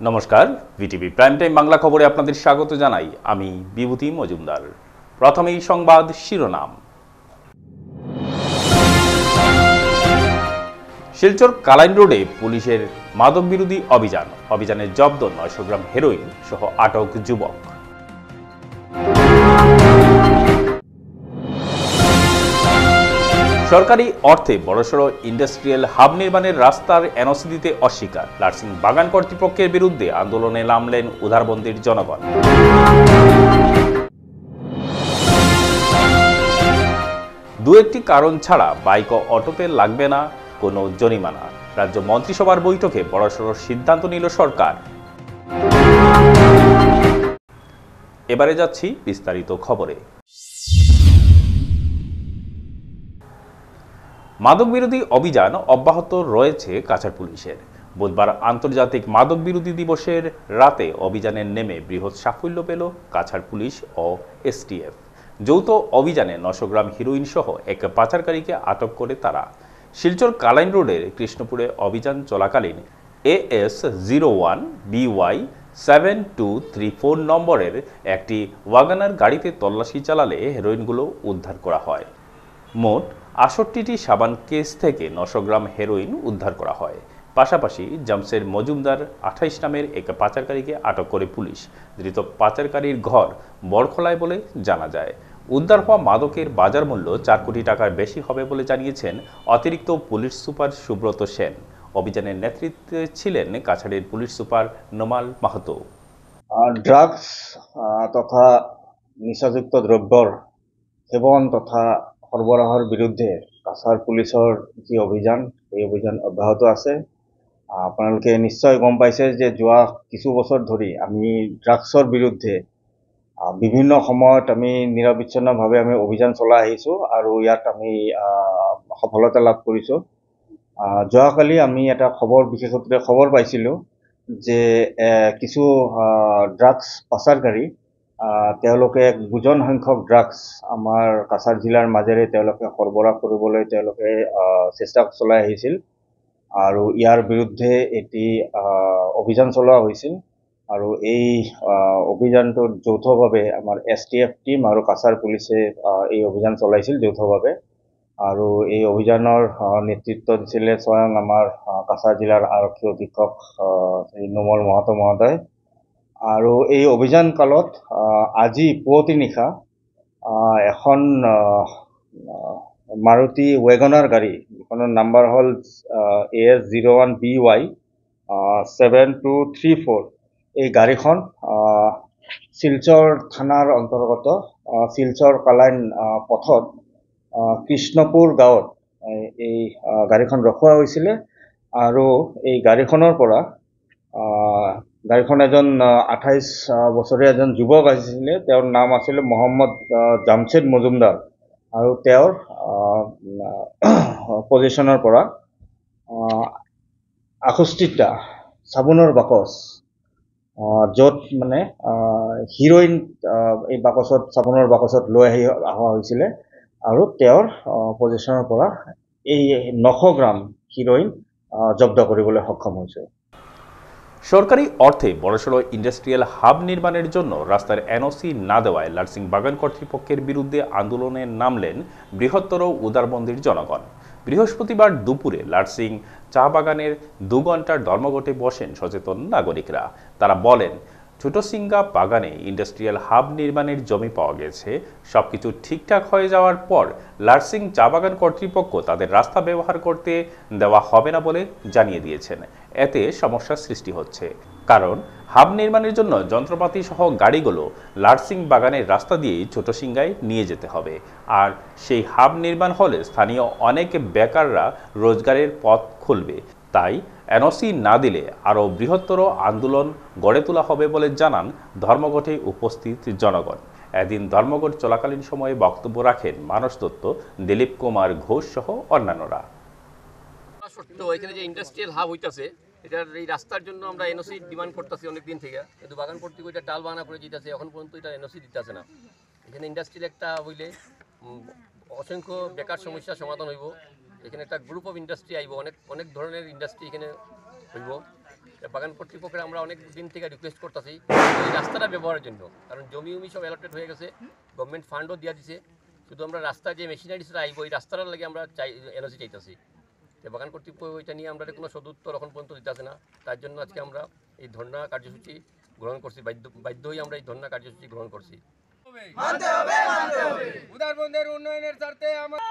নমস্কার, VTV prime time Bangla খবরে আপনাদের স্বাগত জানাই। আমি বিভূতি মজুমদার। প্রথমেই সংবাদ শিরোনাম। শিলচর কালাইন রোডে পুলিশের মাদক বিরোধী অভিযানে জব্দ 900 গ্রাম হেরোইন সহ আটক যুবক। সরকারি অর্থে বড়সড় ইন্ডাস্ট্রিয়াল হাব নির্মাণের রাস্তার এনওসি দিতে অস্বীকার, লার্সিং বাগান কর্তৃপক্ষের বিরুদ্ধে আন্দোলনে নামলেন উধারবন্দির জনগণ। দু একটি কারণ ছাড়া বাইক ও অটোতে লাগবে না কোনো জরিমানা, রাজ্য মন্ত্রিসভার বৈঠকে বড়সড় সিদ্ধান্ত নিল সরকার। এবারে যাচ্ছি বিস্তারিত খবরে। মাদক বিরোধী অভিযান অব্যাহত রয়েছে কাছাড় পুলিশের। বুধবার আন্তর্জাতিক মাদক বিরোধী দিবসের রাতে অভিযানে নেমে বৃহৎ সাফল্য পেল কাছাড় পুলিশ ও এসটিএফ। যৌথ অভিযানে 900 গ্রাম হিরোইন সহ এক পাচারকারীকে আটক করে তারা। শিলচর কালাইন রোডের কৃষ্ণপুরে অভিযান চলাকালীন AS01 BY 7234 নম্বরের একটি ওয়াগনার গাড়িতে তল্লাশি চালালে হেরোইনগুলো উদ্ধার করা হয়। মোট 68টি সাবান কেস থেকে 900 গ্রাম হেরোইন উদ্ধার করা হয়। পাশাপাশি জামশেদ মজুমদার 28 নামের এক পাচারকারীকে আটক করে পুলিশ। ধৃত পাচারকারীর ঘর বড়খলায় বলে জানা যায়। উদ্ধার হওয়া মাদকের বাজার মূল্য 4 কোটি টাকার বেশি হবে বলে জানিয়েছেন অতিরিক্ত পুলিশ সুপার সুব্রত সেন। অভিযানের নেতৃত্বে ছিলেন কাছাড়ের police super Nomal Mahato. Drugs তথা নিচাযুক্ত দ্রব্যৰ সেৱন তথা সৰবৰাহৰ বিৰুদ্ধে কাছাৰ পুলিচৰ যি অভিযান, এই অভিযান অব্যাহত আছে। আপোনালোকে নিশ্চয় গম পাইছে যে যোৱা কিছু বছৰ ধৰি আমি ড্ৰাগছৰ বিৰুদ্ধে বিভিন্ন সময়ত আমি নিৰবিচ্ছিন্নভাৱে আমি অভিযান চলাই আহিছোঁ আৰু ইয়াত আমি সফলতা লাভ কৰিছোঁ। যোৱাকালি আমি এটা বিশেষত্বে খবৰ পাইছিলোঁ যে কিছু ড্ৰাগছ পাচাৰকাৰী তেওঁলোকে বুজন সংখ্যক ড্ৰাগছ আমাৰ কাছাৰ জিলাৰ মাজেৰে তেওঁলোকে সৰবৰাহ কৰিবলৈ তেওঁলোকে চেষ্টা চলাই আহিছিল আৰু ইয়াৰ বিৰুদ্ধে এটি অভিযান চলোৱা হৈছিল। আৰু এই অভিযানটোত যৌথভাৱে আমাৰ STF টিম আৰু কাছাৰ পুলিচে এই অভিযান চলাইছিল যৌথভাৱে। আৰু এই অভিযানৰ নেতৃত্ব দিছিলে স্বয়ং আমাৰ কাছাৰ জিলাৰ আৰক্ষী অধীক্ষক শ্ৰী নোমল মাহাতো মহোদয়। আৰু এই অভিযান কালত আজি পুৱতি নিশা এখন মাৰুতি ৱেগনাৰ গাড়ী, যিখনৰ নাম্বাৰ হ'ল AS01 BY 7234, এই গাড়ীখন শিলচৰ থানাৰ অন্তৰ্গত শিলচৰ কালাইন পথত কৃষ্ণপুৰ গাঁৱত এই গাড়ীখন ৰখোৱা হৈছিলে। আৰু এই গাড়ীখনৰ পৰা গাড়ীখন এজন 28 বছৰীয়া এজন যুৱক আহিছিলে। তেওঁৰ নাম আছিলে মহম্মদ জামশেদ মজুমদাৰ। আৰু তেওঁৰ পজিশ্যনৰ পৰা 68টা চাবোনৰ বাকচ, য'ত মানে হিৰ'ইন এই বাকচত চাবোনৰ বাকচত লৈ অহা হৈছিলে। আৰু তেওঁৰ পজিশ্যনৰ পৰা এই 900 গ্ৰাম হিৰ'ইন জব্দ কৰিবলৈ সক্ষম হৈছে। সরকারি অর্থে বড়সড় ইন্ডাস্ট্রিয়াল হাব নির্মাণের জন্য রাস্তার এনওসি না দেওয়ায় লার্সিং বাগান কর্তৃপক্ষের বিরুদ্ধে আন্দোলনে নামলেন বৃহত্তর উদারবন্দির জনগণ। বৃহস্পতিবার দুপুরে লার্সিং চা বাগানের 2 ঘন্টার ধর্মঘটে বসেন সচেতন নাগরিকরা। তারা বলেন, ছোটসিঙ্গা বাগানে ইন্ডাস্ট্রিয়াল হাব নির্মাণের জমি পাওয়া গেছে। সবকিছু ঠিকঠাক হয়ে যাওয়ার পর লার্সিং চা বাগান কর্তৃপক্ষ তাদের রাস্তা ব্যবহার করতে দেওয়া হবে না বলে জানিয়ে দিয়েছেন। এতে সমস্যার সৃষ্টি হচ্ছে, কারণ হাব নির্মাণের জন্য যন্ত্রপাতি সহ গাড়িগুলো লার্সিং বাগানের রাস্তা দিয়েই ছোটসিঙ্গায় নিয়ে যেতে হবে। আর সেই হাব নির্মাণ হলে স্থানীয় অনেক বেকাররা রোজগারের পথ খুলবে। তাই এনওসি না দিলে আরও বৃহত্তর আন্দোলন গড়ে তোলা হবে বলে জানান ধর্মঘটে উপস্থিত জনগণ। এদিন ধর্মঘট চলাকালীন সময়ে বক্তব্য রাখেন মানস দত্ত, দিলীপ কুমার ঘোষ সহ অন্যান্যরা। এখানে যে ইন্ডাস্ট্রিয়াল হাব হইতাছে, এটার এই রাস্তার জন্য আমরা এনওসি ডিমান্ড করতেছি অনেক দিন থেকে, কিন্তু বাগান কর্তৃপক্ষ এটা টাল বাহানা করে দিতেছে, এখন পর্যন্ত এটা এনওসি দিতেছে না। এখানে ইন্ডাস্ট্রিয়াল একটা হইলে অসংখ্য বেকার সমস্যার সমাধান হইব। এখানে একটা গ্রুপ অফ ইন্ডাস্ট্রি আইব, অনেক ধরনের ইন্ডাস্ট্রি এখানে হইব। বাগান কর্তৃপক্ষের আমরা অনেক দিন থেকে রিকোয়েস্ট করতেছি এই রাস্তাটা ব্যবহারের জন্য, কারণ জমি সব অ্যালটেড হয়ে গেছে, গভর্নমেন্ট ফান্ডও দিয়া দিছে, শুধু আমরা রাস্তায় যে মেশিনারিসরা আইব এই রাস্তাটার লাগে আমরা এনওসি চাইতেছি। তো বাগান কর্তৃপক্ষ ওইটা নিয়ে আমরা কোনো সদুত্তর এখন পর্যন্ত দিতেছে না, তার জন্য আজকে আমরা এই ধর্ণা কার্যসূচি গ্রহণ করছি, বাধ্য হয়ে আমরা এই ধর্ণা কার্যসূচি গ্রহণ করছি। উদারবন্দের উন্নয়নের স্বার্থে আমরা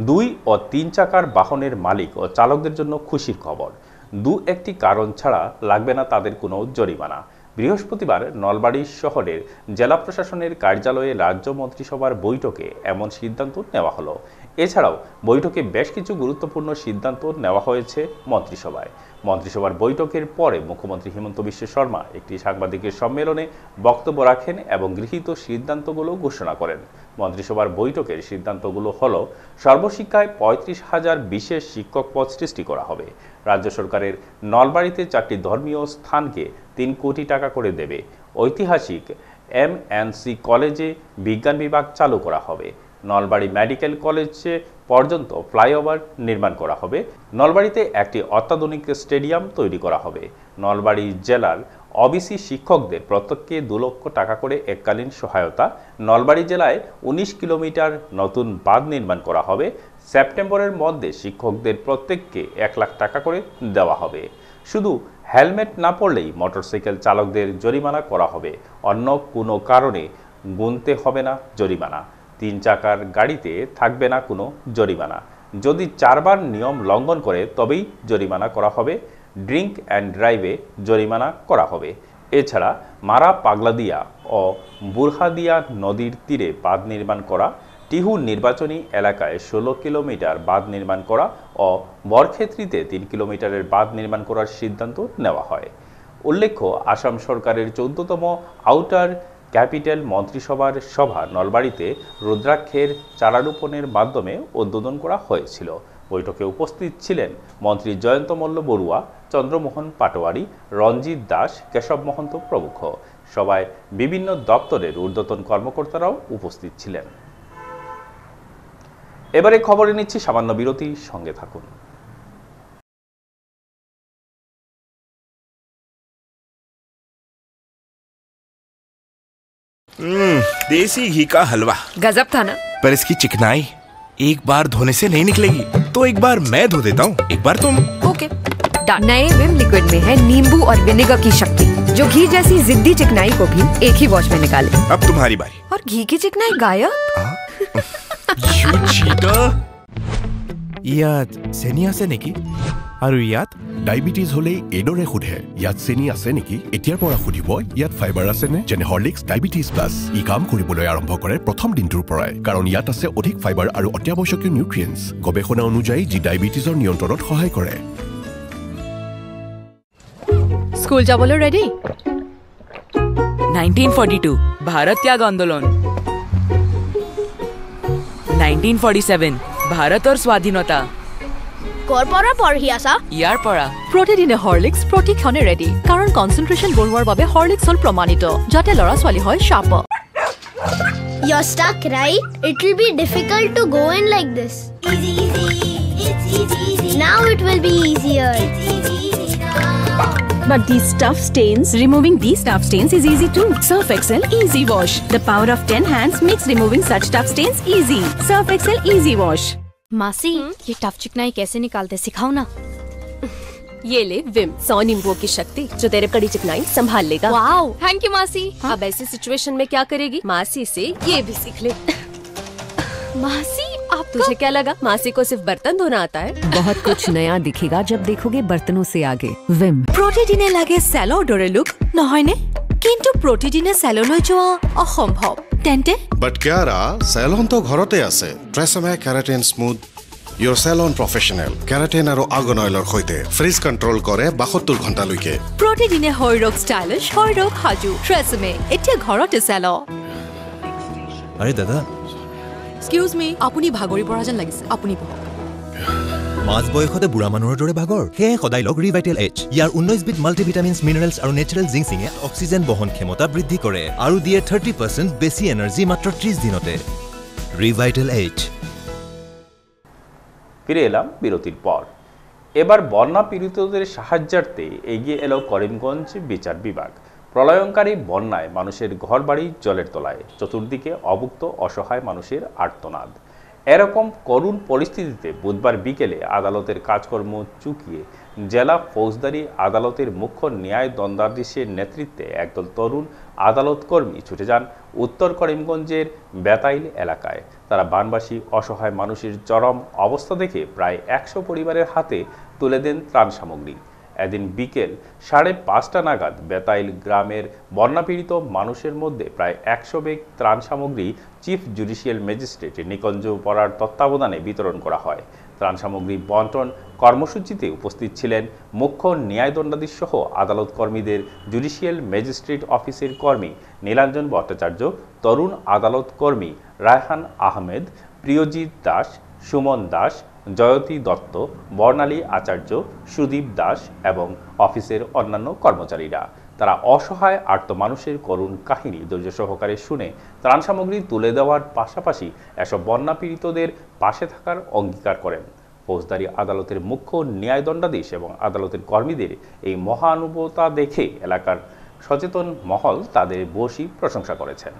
2 ও 3 চাকার বাহনের মালিক ও চালকদের জন্য খুশির খবর। একটি কারণ ছাড়া লাগবে না তাদের কোনো জরিমানা। বৃহস্পতিবার নলবাড়ী শহরের জেলা প্রশাসনের কার্যালয়ে রাজ্য মন্ত্রিসভার বৈঠকে এমন সিদ্ধান্ত নেওয়া হলো। এছাড়াও বৈঠকে বেশ কিছু গুরুত্বপূর্ণ সিদ্ধান্ত নেওয়া হয়েছে মন্ত্রিসভায়। মন্ত্রিসভার বৈঠকের পরে মুখ্যমন্ত্রী হিমন্ত বিশ্ব শর্মা একটি সাংবাদিকের সম্মেলনে বক্তব্য রাখেন এবং গৃহীত সিদ্ধান্তগুলো ঘোষণা করেন। মন্ত্রিসভার বৈঠকের সিদ্ধান্তগুলো হলো সর্বশিক্ষায় 35,000 বিশেষ শিক্ষক পদ সৃষ্টি করা হবে। রাজ্য সরকারের নলবাড়ীতে 4টি ধর্মীয় স্থানকে 3 কোটি টাকা করে দেবে। ঐতিহাসিক MNC কলেজে বিজ্ঞান বিভাগ চালু করা হবে। নলবাড়ী মেডিকেল কলেজে পর্যন্ত ফ্লাইওভার নির্মাণ করা হবে। নলবাড়ীতে একটি অত্যাধুনিক স্টেডিয়াম তৈরি করা হবে। নলবাড়ী জেলার ওবিসি শিক্ষকদের প্রত্যেককে 2 লক্ষ টাকা করে এককালীন সহায়তা। নলবাড়ী জেলায় 19 কিলোমিটার নতুন বাঁধ নির্মাণ করা হবে। সেপ্টেম্বরের মধ্যে শিক্ষকদের প্রত্যেককে 1 লাখ টাকা করে দেওয়া হবে। শুধু হেলমেট না পরলেই মোটরসাইকেল চালকদের জরিমানা করা হবে, অন্য কোনো কারণে গুনতে হবে না জরিমানা। 3 চাকার গাড়িতে থাকবে না কোনো জরিমানা। যদি 4 বার নিয়ম লঙ্ঘন করে তবেই জরিমানা করা হবে। ড্রিঙ্ক অ্যান্ড ড্রাইভে জরিমানা করা হবে। এছাড়া মারা পাগলাদিয়া ও বুরহাদিয়া নদীর তীরে বাঁধ নির্মাণ করা, টিহু নির্বাচনী এলাকায় 16 কিলোমিটার বাঁধ নির্মাণ করা ও বরক্ষেত্রীতে 3 কিলোমিটারের বাঁধ নির্মাণ করার সিদ্ধান্ত নেওয়া হয়। উল্লেখ্য, আসাম সরকারের 14তম আউটার ক্যাপিটাল মন্ত্রিসভার সভা নলবাড়ীতে রুদ্রাক্ষের চারা রোপণের মাধ্যমে উদ্বোধন করা হয়েছিল। বৈঠকে উপস্থিত ছিলেন মন্ত্রী জয়ন্ত মল্ল বড়ুয়া, চন্দ্রমোহন পাটোয়ারি, রঞ্জিত দাস, কেশব মহন্ত প্রমুখ। সভায় বিভিন্ন দপ্তরের ঊর্ধ্বতন কর্মকর্তারাও উপস্থিত ছিলেন। এবারে খবরে নিচ্ছি সামান্য বিরতি, সঙ্গে থাকুন। देसी घी का हलवा गजब था ना। पर इसकी चिकनाई एक बार धोने से नहीं निकलेगी, तो एक बार मैं धो देता हूँ, एक बार तुम। Okay done. नए विम लिक्विड में है नींबू और विनेगर की शक्ति, जो घी जैसी जिद्दी चिकनाई को भी एक ही वॉश में निकाले। अब तुम्हारी बारी। और घी की चिकनाई गायब। You cheater! ইয়াত চেনি আছে নেকি? আৰু ইয়াত ডায়াবেটিস হলে এডৰে সোধে ইয়াত চেনি আছে নেকি? এতিয়াৰ পৰা সুধিব ইয়াত ফাইবাৰ আছে নে? যেনে হৰলিক্স ডায়াবেটিস প্লাস ই কাম কৰিবলৈ আৰম্ভ কৰে প্ৰথম দিনটোৰ পৰাই, কাৰণ ইয়াত আছে অধিক ফাইবাৰ আৰু অত্যাৱশ্যকীয় নিউট্ৰিয়েন্টছ, গৱেষণা অনুযায়ী যি ডায়াবেটিছৰ নিয়ন্ত্ৰণত সহায় কৰে। স্কুল যাবলৈ ৰেডি? 1942 भारत त्याग आंदोलन, 1947 भारत और स्वाधीनता। ইয়াৰ পৰা প্ৰতিদিনে হৰলিক্স প্ৰতিক্ষণে ৰেডি, কাৰণ কনচেন্ট্ৰেচন বঢ়োৱাৰ বাবে হৰলিক্স হ'ল প্ৰমাণিত, যাতে ল'ৰা ছোৱালী হয় sharp. You're stuck, right? It will be difficult to go in like this. Easy, it's easy. Now it will be easier. It's easy now. But these tough stains, removing these tough stains is easy too. Surf Excel Easy Wash. The power of 10 hands makes removing such tough stains easy. Surf Excel Easy Wash. मासी, ये tough चिकनाई कैसे निकालते सिखाओ ना। ये ले Vim 100 नींबुओं की शक्ति, जो तेरे कड़ी चिकनाई संभाल लेगा। वाओ, थैंक यू मासी। अब ऐसी सिचुएशन में क्या करेगी? मासी से ये भी सीख ले। मासी, आप तुझे क्या लगा मासी को सिर्फ बर्तन धोना आता है? बहुत कुछ नया दिखेगा जब देखोगे बर्तनों से आगे। विम প্ৰতিদিনে লাগে চেলৰ দৰে লুক, নহয়নে? কিন্তু প্ৰতিদিনে চেললৈ যোৱা অসম্ভৱ। তেন্তে বাট কিয়াৰা চেলন তো ঘৰতে আছে। Tresemme keratin smooth your salon professional keratin আৰু আৰ্গন অইলৰ সৈতে ফ্ৰিজ কণ্ট্ৰল কৰে 72 ঘণ্টালৈকে। প্ৰতিদিনে হৰৰক ষ্টাইলিছ, হৰৰক সাজু। ট্ৰেছমে এতিয়া ঘৰতে চেল। আৰে দাদা, এক্সকিউজ মি, আপুনি ভাগৰি পৰা যেন লাগিছে, আপুনি বহক। মাছ বয়সতে বুঢ়া মানুহৰ দৰে ভাগৰ, সেয়ে সদায় লগ ৰিভাইটেল এইচ। ইয়াৰ 19 বিধ মাল্টিভিটামিনছ, মিনাৰেলছ আৰু নেচাৰেল জিংচিঙে অক্সিজেন বহন ক্ষমতা বৃদ্ধি কৰে আৰু দিয়ে 30% বেছি এনাৰ্জি মাত্ৰ 30 দিনতে। ৰিভাইটেল এইচ, ফিরে এলাম বিরতির পর। এবার বন্যা পীড়িতদের সাহায্যার্থে এগিয়ে এলো করিমগঞ্জ বিচার বিভাগ। প্রলয়ঙ্কারী বন্যায় মানুষের ঘরবাড়ি জলের তলায়, চতুর্দিকে অভুক্ত অসহায় মানুষের আর্তনাদ। এরকম করুণ পরিস্থিতিতে বুধবার বিকেলে আদালতের কাজকর্ম চুকিয়ে জেলা ফৌজদারি আদালতের মুখ্য ন্যায় দণ্ডাধীশের নেতৃত্বে একদল তরুণ আদালত কর্মী ছুটে যান উত্তর করিমগঞ্জের বেতাইল এলাকায়। তারা বানবাসী অসহায় মানুষের চরম অবস্থা দেখে প্রায় 100 পরিবারের হাতে তুলে দেন ত্রাণ সামগ্রী। এদিন বিকেল 5:30 নাগাদ বেতাইল গ্রামের বন্যাপীড়িত মানুষের মধ্যে প্রায় 100 ব্যাগ ত্রাণ সামগ্রী চিফ জুডিশিয়াল ম্যাজিস্ট্রেট নিকুঞ্জ বরার তত্ত্বাবধানে বিতরণ করা হয়। ত্রাণ সামগ্রী বন্টন কর্মসূচিতে উপস্থিত ছিলেন মুখ্য ন্যায় দণ্ডাধীশ সহ আদালত কর্মীদের জুডিশিয়াল ম্যাজিস্ট্রেট অফিসের কর্মী নীলাঞ্জন ভট্টাচার্য, তরুণ আদালত কর্মী রায়হান আহমেদ, প্রিয়জিৎ দাস, সুমন দাস, জয়তী দত্ত, বর্ণালী আচার্য, সুদীপ দাস এবং অফিসের অন্যান্য কর্মচারীরা। তারা অসহায় আর্ত মানুষের করুণ কাহিনী ধৈর্য সহকারে শুনে ত্রাণ সামগ্রী তুলে দেওয়ার পাশাপাশি এসব বন্যা পীড়িতদের পাশে থাকার অঙ্গীকার করেন। ফৌজদারি আদালতের মুখ্য ন্যায় দণ্ডাধীশ এবং আদালতের কর্মীদের এই মহানুভবতা দেখে এলাকার সচেতন মহল তাদের বসি প্রশংসা করেছেন।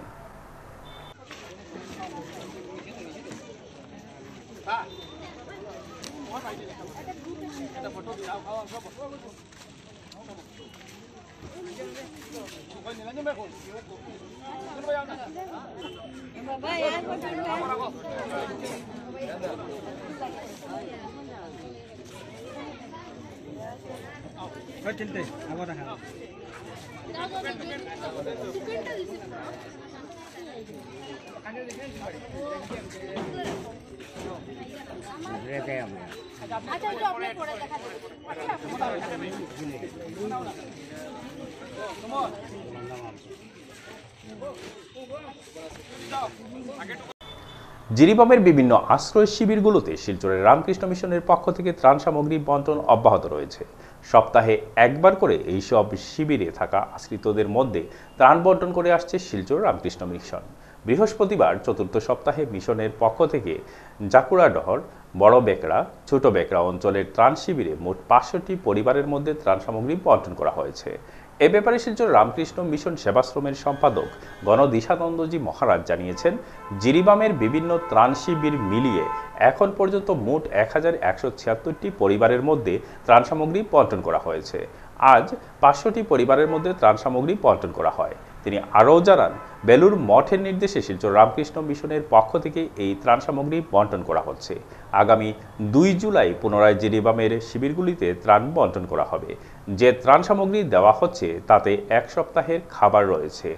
জিরিবামের বিভিন্ন আশ্রয় শিবিরগুলোতে শিলচরের রামকৃষ্ণ মিশনের পক্ষ থেকে ত্রাণ সামগ্রী বন্টন অব্যাহত রয়েছে। সপ্তাহে একবার করে এইসব শিবিরে থাকা আশ্রিতদের মধ্যে ত্রাণ বন্টন করে আসছে শিলচর রামকৃষ্ণ মিশন। বৃহস্পতিবার চতুর্থ সপ্তাহে মিশনের পক্ষ থেকে জাকুড়াডহর, বড় বেকড়া, ছোট বেকড়া অঞ্চলের ত্রাণ শিবিরে মোট 500টি পরিবারের মধ্যে ত্রাণ সামগ্রী বন্টন করা হয়েছে। এ ব্যাপারে শিলচর রামকৃষ্ণ মিশন সেবাশ্রমের সম্পাদক গণদিশানন্দজি মহারাজ জানিয়েছেন, জিরিবামের বিভিন্ন ত্রাণ শিবির মিলিয়ে এখন পর্যন্ত মোট 1176টি পরিবারের মধ্যে ত্রাণ সামগ্রী বন্টন করা হয়েছে। আজ 500টি পরিবারের মধ্যে ত্রাণ সামগ্রী বন্টন করা হয়। তিনি আরও জানান, বেলুর মঠের নির্দেশে শিলচর রামকৃষ্ণ মিশনের পক্ষ থেকে এই ত্রাণ সামগ্রী বন্টন করা হচ্ছে। আগামী 2 জুলাই পুনরায় জিরিবামের শিবিরগুলিতে ত্রাণ বন্টন করা হবে। যে ত্রাণ সামগ্রী দেওয়া হচ্ছে তাতে 1 সপ্তাহের খাবার রয়েছে।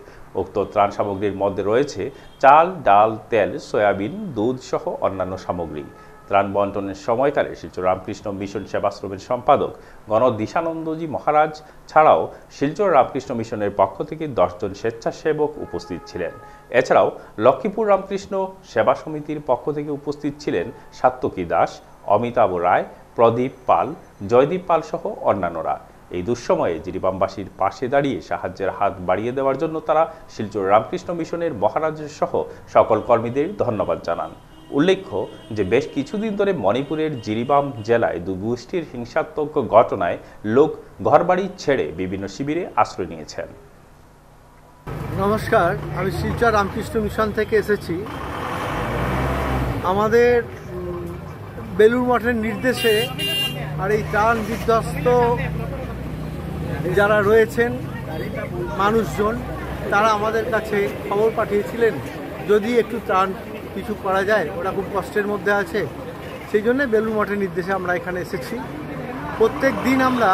উক্ত ত্রাণ সামগ্রীর মধ্যে রয়েছে চাল, ডাল, তেল, সয়াবিন, দুধ সহ অন্যান্য সামগ্রী। ত্রাণ বন্টনের সময়কালে শিলচর রামকৃষ্ণ মিশন সেবাশ্রমের সম্পাদক গণদিশানন্দজি মহারাজ ছাড়াও শিলচর রামকৃষ্ণ মিশনের পক্ষ থেকে 10 জন স্বেচ্ছাসেবক উপস্থিত ছিলেন। এছাড়াও লক্ষ্মীপুর রামকৃষ্ণ সেবা সমিতির পক্ষ থেকে উপস্থিত ছিলেন সাত্তকী দাস, অমিতাভ রায়, প্রদীপ পাল, জয়দীপ পাল সহ অন্যান্যরা। এই দুঃসময়ে জিরিবামবাসীর পাশে দাঁড়িয়ে সাহায্যের হাত বাড়িয়ে দেওয়ার জন্য তারা শিলচর রামকৃষ্ণ মিশনের মহারাজ সহ সকল কর্মীদের ধন্যবাদ জানান। উল্লেখ্য যে বেশ কিছুদিন ধরে মণিপুরের জিরিবাম জেলায় 2 গোষ্ঠীর হিংসাত্মক ঘটনায় লোক ঘরবাড়ি ছেড়ে বিভিন্ন শিবিরে আশ্রয় নিয়েছেন। নমস্কার, আমি শিলচর রামকৃষ্ণ মিশন থেকে এসেছি। আমাদের বেলুর মঠের নির্দেশে আর এই ত্রাণ বিধ্বস্ত যারা রয়েছেন মানুষজন, তারা আমাদের কাছে খবর পাঠিয়েছিলেন যদি একটু ত্রাণ কিছু করা যায়, ওরা খুব কষ্টের মধ্যে আছে। সেই জন্য বেলুর মঠের নির্দেশে আমরা এখানে এসেছি। প্রত্যেক দিন আমরা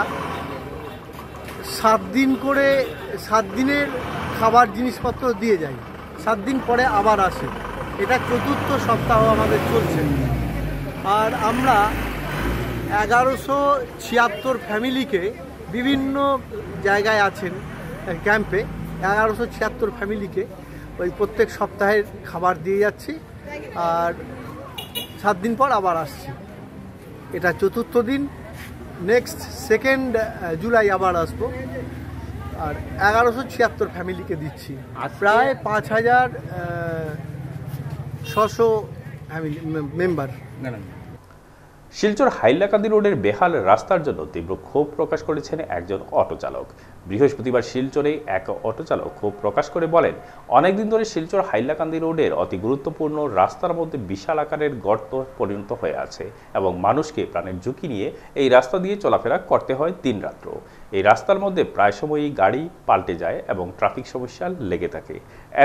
7 দিন করে 7 দিনের খাবার জিনিসপত্র দিয়ে যাই, 7 দিন পরে আবার আসে। এটা চতুর্থ সপ্তাহ আমাদের চলছে। আর আমরা 1176 ফ্যামিলিকে বিভিন্ন জায়গায় আছেন ক্যাম্পে, 1176 ফ্যামিলিকে ওই প্রত্যেক সপ্তাহের খাবার দিয়ে যাচ্ছি। আর 7 দিন পর আবার আসছি। এটা চতুর্থ দিন। নেক্সট 2 জুলাই আবার আসবো। আর 1176 ফ্যামিলিকে দিচ্ছি। প্রায় 5600 ফ্যামিলি মেম্বার। শিলচর হাইলাকান্দি রোডের বেহাল রাস্তার জন্য তীব্র ক্ষোভ প্রকাশ করেছেন একজন অটো চালক। বৃহস্পতিবার শিলচরে এক অটো চালক ক্ষোভ প্রকাশ করে বলেন, অনেকদিন ধরে শিলচর হাইলাকান্দি রোডের অতি গুরুত্বপূর্ণ রাস্তার মধ্যে বিশাল আকারের গর্ত পরিণত হয়ে আছে এবং মানুষকে প্রাণের ঝুঁকি নিয়ে এই রাস্তা দিয়ে চলাফেরা করতে হয় দিনরাত্র। এই রাস্তার মধ্যে প্রায় সময়ই গাড়ি পাল্টে যায় এবং ট্রাফিক সমস্যা লেগে থাকে।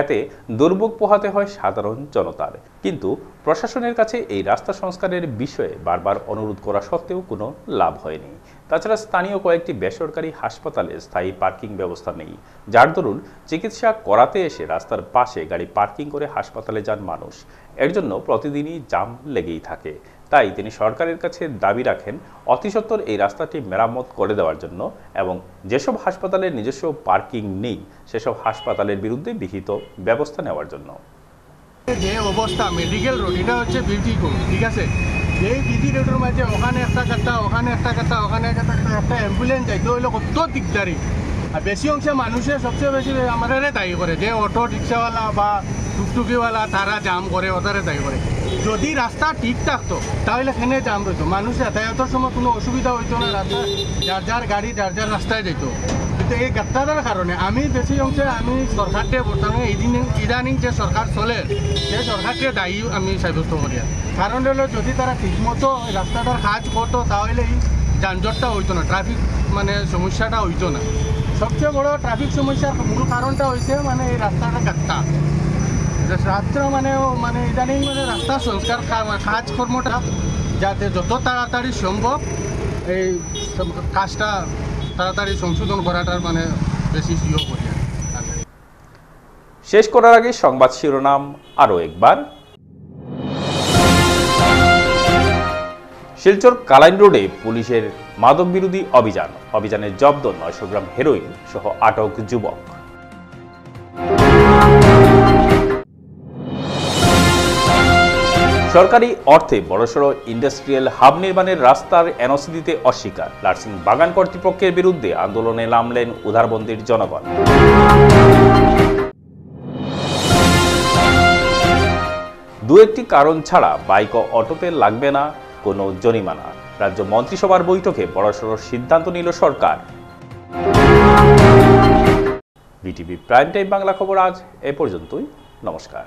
এতে দুর্ভোগ পোহাতে হয় সাধারণ জনতার। কিন্তু প্রশাসনের কাছে এই রাস্তা সংস্কারের বিষয়ে বারবার অনুরোধ করা সত্ত্বেও কোনো লাভ হয়নি। তাছাড়া স্থানীয় কয়েকটি বেসরকারি হাসপাতালে স্থায়ী পার্কিং ব্যবস্থা নেই, যার দরুন চিকিৎসা করাতে এসে রাস্তার পাশে গাড়ি পার্কিং করে হাসপাতালে যান মানুষ। এর জন্য প্রতিদিনই জাম লেগেই থাকে। তাই তিনি সরকারের কাছে দাবি রাখেন অতি সত্বর এই রাস্তাটি মেরামত করে দেওয়ার জন্য এবং যেসব হাসপাতালের নিজস্ব পার্কিং নেই সেসব হাসপাতালের বিরুদ্ধে বিহিত ব্যবস্থা নেওয়ার জন্য। যে অবস্থা মেডিকেল রোড, এটা হচ্ছে বিউটি রোড, ঠিক আছে? এই বিউটি রোডের মাঝে ওখানে একটা কাটা, ওখানে একটা কাটা, ওখানে একটা অ্যাম্বুলেন্স যাইতে হইলে কত দিকদারি। আর বেশি অংশে মানুষের সবচেয়ে বেশি আমাদের দায়ী করে, যে অটো রিক্সাওয়ালা বা টুকটুকিওয়ালা তারা জাম করে, ওদের দায়ী করে। যদি রাস্তা ঠিক থাকতো তাহলে এখানে জাম রইতো, মানুষ যাতায়াতের সময় কোনো অসুবিধা হইতো না, রাস্তা যার যার গাড়ি যার যার রাস্তায় যেত। কিন্তু এই গাত্তাদার কারণে আমি বেশি অংশে আমি সরকারকে বর্তমানে ইদানিং যে সরকার চলে সেই সরকারকে দায়ী আমি সাব্যস্ত করি। কারণ হলো যদি তারা ঠিকমতো রাস্তাটার কাজ করতো তাহলে এই যানজটটা হইতো না, ট্রাফিক মানে সমস্যাটা হইতো না। সবচেয়ে বড় ট্রাফিক সমস্যার মূল কারণটা হয়েছে মানে এই রাস্তাটা গাত্তা। রাস্তা মানে ইদানিং মানে রাস্তা সংস্কার কাজকর্মটা যাতে যত তাড়াতাড়ি সম্ভব এই কাজটা তাড়াতাড়ি সংশোধন করাটার মানে বেশি ইয়ে করি। শেষ করার আগে সংবাদ শিরোনাম আরও একবার। শিলচর কালাইন রোডে পুলিশের মাদক বিরোধী অভিযানে জব্দ 900 গ্রাম হেরোইন সহ আটক যুবক। সরকারি অর্থে বড়সড় ইন্ডাস্ট্রিয়াল হাব নির্মাণের রাস্তার এনওসি দিতে অস্বীকার, লার্সিং বাগান কর্তৃপক্ষের বিরুদ্ধে আন্দোলনে নামলেন উধারবন্দির জনগণ। দু একটি কারণ ছাড়া বাইক ও অটোতে লাগবে না কোনো জরিমানা, রাজ্য মন্ত্রিসভার বৈঠকে বড়সড় সিদ্ধান্ত নিল সরকার। বিটিভি প্রাইম টাইম বাংলা খবর আজ এ পর্যন্তই। নমস্কার।